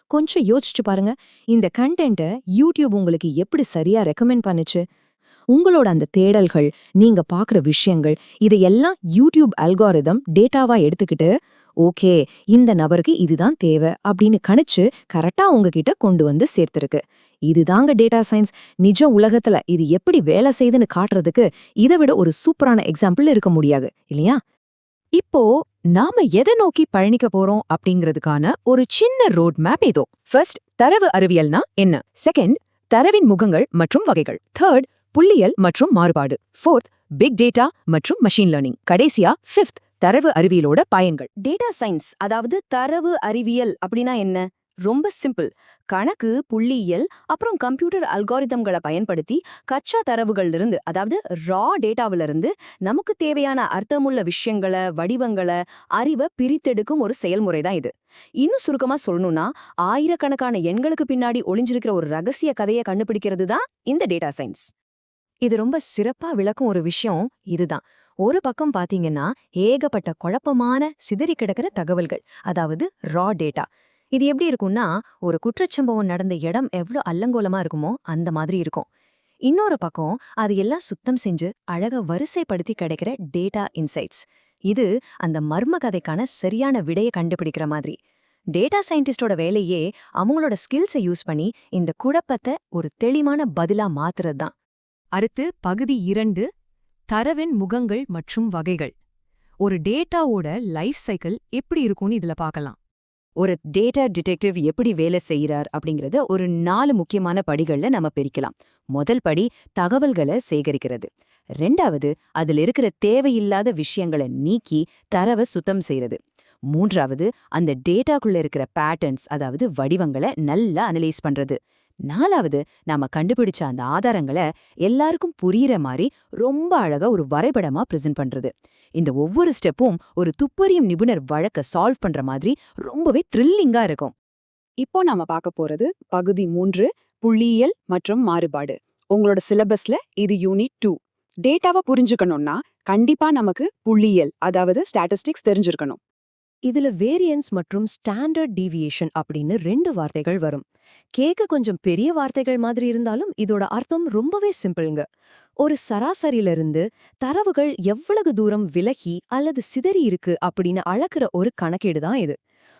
கொஞ்சம் யோசிச்சு பாருங்க, இந்த கண்டென்ட்ட யூடியூப் உங்களுக்கு எப்படி சரியா ரெக்கமெண்ட் பண்ணுச்சு? உங்களோட அந்த தேடல்கள், நீங்க பாக்குற விஷயங்கள், இதையெல்லாம் யூடியூப் அல்காரிதம் டேட்டாவா எடுத்துக்கிட்டு, ஓகே, இந்த நபருக்கு இதுதான் தேவை அப்படின்னு கணிச்சு கரெக்டா உங்ககிட்ட கொண்டு வந்து சேர்த்திருக்கு. இதுதாங்க டேட்டா சயின்ஸ். நிஜ உலகத்துல இது எப்படி வேலை செய்யுதுன்னு காட்டுறதுக்கு இதை விட ஒரு சூப்பரான எக்ஸாம்பிள் இருக்க முடியாது, இல்லையா? இப்போ நாம எதை நோக்கி பயணிக்க போறோம் அப்படிங்கிறதுக்கான ஒரு சின்ன ரோட் மேப் இதோ. ஃபர்ஸ்ட், தரவு அறிவியல்னா என்ன? செகண்ட், தரவின் முகங்கள் மற்றும் வகைகள். தேர்ட், புள்ளியியல் மற்றும் மாறுபாடு. ஃபோர்த், பிக் டேட்டா மற்றும் மெஷின் லேர்னிங். கடைசியா ஃபிஃப்த், தரவு அறிவியலோட பயன்கள். டேட்டா சயின்ஸ், அதாவது தரவு அறிவியல் அப்படின்னா என்ன? ரொம்ப சிம்பிள். கணக்கு, புள்ளியியல் அப்புறம் கம்ப்யூட்டர் அல்காரிதம்களை பயன்படுத்தி கச்சா தரவுகள்ல இருந்து, அதாவது ரா டேட்டாவில இருந்து நமக்கு தேவையான அர்த்தமுள்ள விஷயங்களை, வடிவங்களை, அறிவை பிரித்தெடுக்கும் ஒரு செயல்முறை தான் இது. இன்னும் சுருக்கமா சொல்லணும்னா, ஆயிரக்கணக்கான எண்களுக்கு பின்னாடி ஒளிஞ்சிருக்கிற ஒரு ரகசிய கதையை கண்டுபிடிக்கிறது தான் இந்த டேட்டா சயின்ஸ். இது ரொம்ப சிறப்பா விளக்கும் ஒரு விஷயம் இதுதான். ஒரு பக்கம் பாத்தீங்கன்னா ஏகப்பட்ட குழப்பமான சிதறி கிடக்கிற தகவல்கள், அதாவது ரா டேட்டா. இது எப்படி இருக்கும்னா, ஒரு குற்றச்சம்பவம் நடந்த இடம் எவ்வளவு அல்லங்கோலமா இருக்குமோ அந்த மாதிரி இருக்கும். இன்னொரு பக்கம் அது எல்லாம் சுத்தம் செஞ்சு அழக வரிசைப்படுத்தி கிடைக்கிற டேட்டா இன்சைட்ஸ். இது அந்த மர்ம கதைக்கான சரியான விடையை கண்டுபிடிக்கிற மாதிரி. டேட்டா சயின்டிஸ்டோட வேலையே அவங்களோட ஸ்கில்ஸை யூஸ் பண்ணி இந்த குழப்பத்தை ஒரு தெளிவான பதிலா மாத்துறது தான். அடுத்து பகுதி 2, தரவின் முகங்கள் மற்றும் வகைகள். ஒரு டேட்டாவோட லைஃப் சைக்கிள் எப்படி இருக்கும்னு இதுல பார்க்கலாம். ஒரு டேட்டா டிடெக்டிவ் எப்படி வேலை செய்யறார் அப்படிங்கறத ஒரு 4 முக்கியமான படிகள்ல நம்ம பிரிக்கலாம். முதல் படி, தகவல்களை சேகரிக்கிறது. ரெண்டாவது, அதுல இருக்கிற தேவையில்லாத விஷயங்களை நீக்கி தரவை சுத்தம் செய்யறது. மூன்றாவது, அந்த டேட்டாக்குள்ள இருக்கிற பேட்டர்ன்ஸ், அதாவது வடிவங்களை நல்லா அனலைஸ் பண்றது. நாலாவது, நாம கண்டுபிடிச்ச அந்த ஆதாரங்களை எல்லாருக்கும் புரியுற மாதிரி ரொம்ப அழகா ஒரு வரைபடமா பிரசன்ட் பண்றது. இந்த ஒவ்வொரு ஸ்டெப்பும் ஒரு துப்பறியும் நிபுணர் வழக்க சால்வ் பண்ற மாதிரி ரொம்பவே த்ரில்லிங்கா இருக்கும். இப்போ நாம பார்க்க போறது பகுதி 3, புள்ளியியல் மற்றும் மாறுபாடு. உங்களோட சிலபஸ்ல இது யூனிட் 2. டேட்டாவை புரிஞ்சுக்கணும்னா கண்டிப்பா நமக்கு புள்ளியியல், அதாவது ஸ்டாட்டிஸ்டிக்ஸ் தெரிஞ்சிருக்கணும். இதுல வேரியன்ஸ் மற்றும் ஸ்டாண்டர்ட் டீவியேஷன் அப்படின்னு 2 வார்த்தைகள் வரும். கேட்க கொஞ்சம் பெரிய வார்த்தைகள் மாதிரி இருந்தாலும் இதோட அர்த்தம் ரொம்பவே சிம்பிள்ங்க. ஒரு சராசரியிலிருந்து தரவுகள் எவ்வளவு தூரம் விலகி அல்லது சிதறி இருக்கு அப்படின்னு அளக்குற ஒரு கணக்கீடு தான் இது.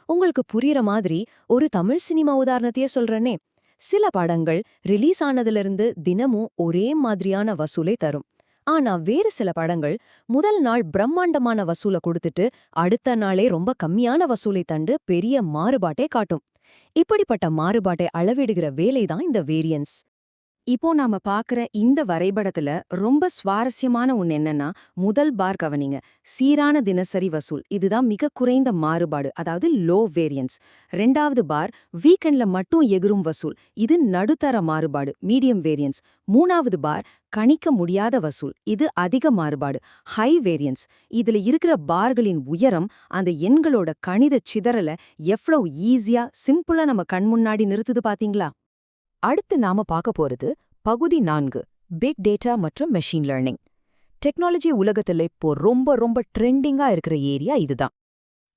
உங்களுக்கு புரியுற மாதிரி ஒரு தமிழ் சினிமா உதாரணத்தையே சொல்றேனே. சில படங்கள் ரிலீஸ் ஆனதிலிருந்து தினமும் ஒரே மாதிரியான வசூலை தரும். ஆனா வேறு சில படங்கள் முதல் நாள் பிரம்மாண்டமான வசூலை கொடுத்துட்டு அடுத்த நாளே ரொம்ப கம்மியான வசூலை தண்டு பெரிய மாறுபாட்டை காட்டும். இப்படிப்பட்ட மாறுபாட்டை அளவிடுகிற வேலைதான் இந்த வேரியன்ஸ். இப்போ நாம பாக்குற இந்த வரைபடத்துல ரொம்ப சுவாரஸ்யமான ஒண்ணு என்னன்னா, முதல் பார் கவனிங்க. சீரான தினசரி வசூல், இதுதான் மிக குறைந்த மாறுபாடு, அதாவது லோ வேரியன்ஸ். ரெண்டாவது பார், வீக்கெண்ட்ல மட்டும் எகிரும் வசூல், இது நடுத்தர மாறுபாடு, மீடியம் வேரியன்ஸ். மூணாவது பார், கணிக்க முடியாத வசூல், இது அதிக மாறுபாடு, ஹை வேரியன்ஸ். இதுல இருக்கிற பார்களின் உயரம் அந்த எண்களோட கணித சிதறல எவ்வளவு ஈஸியா சிம்பிளா நம்ம கண் முன்னாடி நிறுத்துது பாத்தீங்களா? அடுத்து நாம பார்க்க போறது பகுதி 4, பிக் டேட்டா மற்றும் மெஷின் லேர்னிங். டெக்னாலஜி உலகத்துல இப்போ ரொம்ப ட்ரெண்டிங்கா இருக்கிற ஏரியா இதுதான்.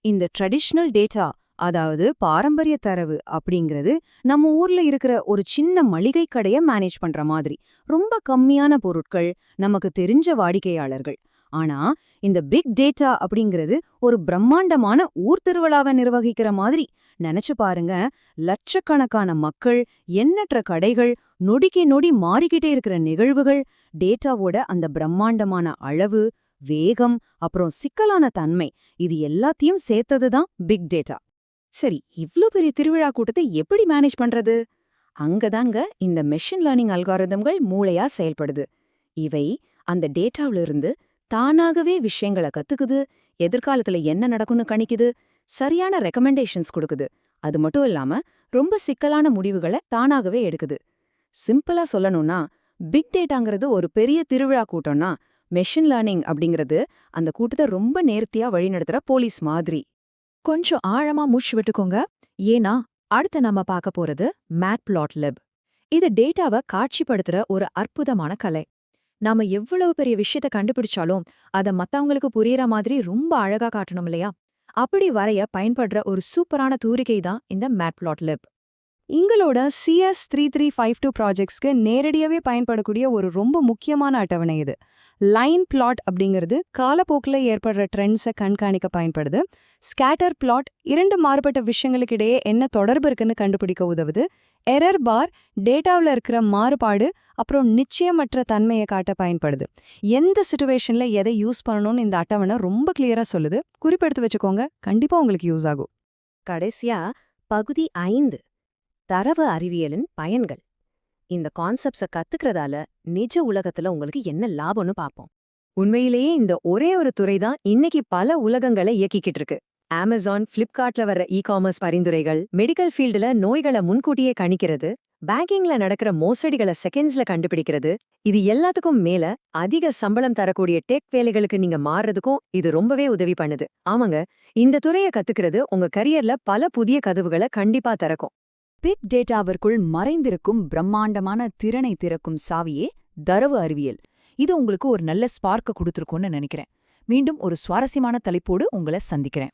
இந்த ட்ரெடிஷ்னல் டேட்டா, அதாவது பாரம்பரிய தரவு அப்படிங்கிறது நம்ம ஊர்ல இருக்கிற ஒரு சின்ன மளிகை கடையை மேனேஜ் பண்ற மாதிரி ரொம்ப கம்மியான பொருட்கள், நமக்கு தெரிஞ்ச வாடிக்கையாளர்கள். ஆனா இந்த பிக் டேட்டா அப்படிங்கிறது ஒரு பிரம்மாண்டமான ஊர் திருவிழாவை நிர்வகிக்கிற மாதிரி. நினைச்சு பாருங்க, லட்சக்கணக்கான மக்கள், எண்ணற்ற கடைகள், நொடிக்கு நொடி மாறிக்கிட்டே இருக்கிற நிகழ்வுகள், டேட்டாவோட அந்த பிரம்மாண்டமான அளவு, வேகம், அப்புறம் சிக்கலான தன்மை, இது எல்லாத்தையும் சேர்த்ததுதான் பிக் டேட்டா. சரி, இவ்ளோ பெரிய திருவிழா கூட்டத்தை எப்படி மேனேஜ் பண்றது? அங்கதாங்க இந்த மெஷின் லேர்னிங் அல்காரிதம்கள் மூளையா செயல்படுது. இவை அந்த டேட்டாவில இருந்து தானாகவே விஷயங்களை கத்துக்குது, எதிர்காலத்துல என்ன நடக்கும்னு கணிக்குது, சரியான ரெக்கமெண்டேஷன்ஸ் கொடுக்குது. அது மட்டும் இல்லாம ரொம்ப சிக்கலான முடிவுகளை தானாகவே எடுக்குது. சிம்பிளா சொல்லணும்னா, பிக் டேட்டாங்கிறது ஒரு பெரிய திருவிழா கூட்டம்னா, மெஷின் லேர்னிங் அப்படிங்கிறது அந்த கூட்டத்தை ரொம்ப நேர்த்தியா வழிநடத்துற போலீஸ் மாதிரி. கொஞ்சம் ஆழமா மூச்சு விட்டுக்கோங்க. ஏன்னா அடுத்து நம்ம பார்க்க போறது மேட்பிளாட்லிப். இது டேட்டாவை காட்சிப்படுத்துற ஒரு அற்புதமான கலை. நாம எவ்வளவு பெரிய விஷயத்த கண்டுபிடிச்சாலும் அத மத்தவங்களுக்கு புரியற மாதிரி ரொம்ப அழகா காட்டணும் இல்லையா? அப்படி வரைய பயன்படுற ஒரு சூப்பரான தூரிகை தான் இந்த மேட்பிளாட்லிப். எங்களோட CS3352 ப்ராஜெக்ட்ஸ்க்கு நேரடியாவே பயன்படக்கூடிய ஒரு ரொம்ப முக்கியமான அட்டவணை இது. லைன் பிளாட் அப்படிங்கிறது காலப்போக்கில் ஏற்படுற ட்ரெண்ட்ஸை கண்காணிக்க பயன்படுது. ஸ்கேட்டர் பிளாட் இரண்டு மாறுபட்ட விஷயங்களுக்கு இடையே என்ன தொடர்பு இருக்குன்னு கண்டுபிடிக்க உதவுது. எரர் பார் டேட்டாவில் இருக்கிற மாறுபாடு அப்புறம் நிச்சயமற்ற தன்மையை காட்ட பயன்படுது. எந்த சிச்சுவேஷன்ல எதை யூஸ் பண்ணணும்னு இந்த அட்டவணை ரொம்ப கிளியரா சொல்லுது. குறிப்பெடுத்து வச்சுக்கோங்க, கண்டிப்பா உங்களுக்கு யூஸ் ஆகும். கடைசியா பகுதி 5 தரவு அறிவியலின் பயன்கள். இந்த கான்செப்ட்ஸ கத்துக்கிறதால நிஜ உலகத்துல உங்களுக்கு என்ன லாபம்னு பாப்போம். உண்மையிலேயே இந்த ஒரே ஒரு துறை தான் இன்னைக்கு பல உலகங்களை இயக்கிக்கிட்டு இருக்கு. அமேசான், பிளிப்கார்ட்ல வர்ற இ-காமர்ஸ் பரிந்துரைகள், மெடிக்கல் ஃபீல்டுல நோய்களை முன்கூட்டியே கணிக்கிறது, பேங்கிங்ல நடக்கிற மோசடிகளை செகண்ட்ஸ்ல கண்டுபிடிக்கிறது, இது எல்லாத்துக்கும் மேல அதிக சம்பளம் தரக்கூடிய டெக் வேலைகளுக்கு நீங்க மாறுறதுக்கும் இது ரொம்பவே உதவி பண்ணுது. ஆமாங்க, இந்த துறையை கத்துக்கிறது உங்க கரியர்ல பல புதிய கதவுகளை கண்டிப்பா திறக்கும். பிக் டேட்டாவிற்குள் மறைந்திருக்கும் பிரம்மாண்டமான திறனை திறக்கும் சாவியே தரவு அறிவியல். இது உங்களுக்கு ஒரு நல்ல ஸ்பார்க்க கொடுத்துருக்கும்னு நினைக்கிறேன். மீண்டும் ஒரு சுவாரஸ்யமான தலைப்போடு உங்களை சந்திக்கிறேன்.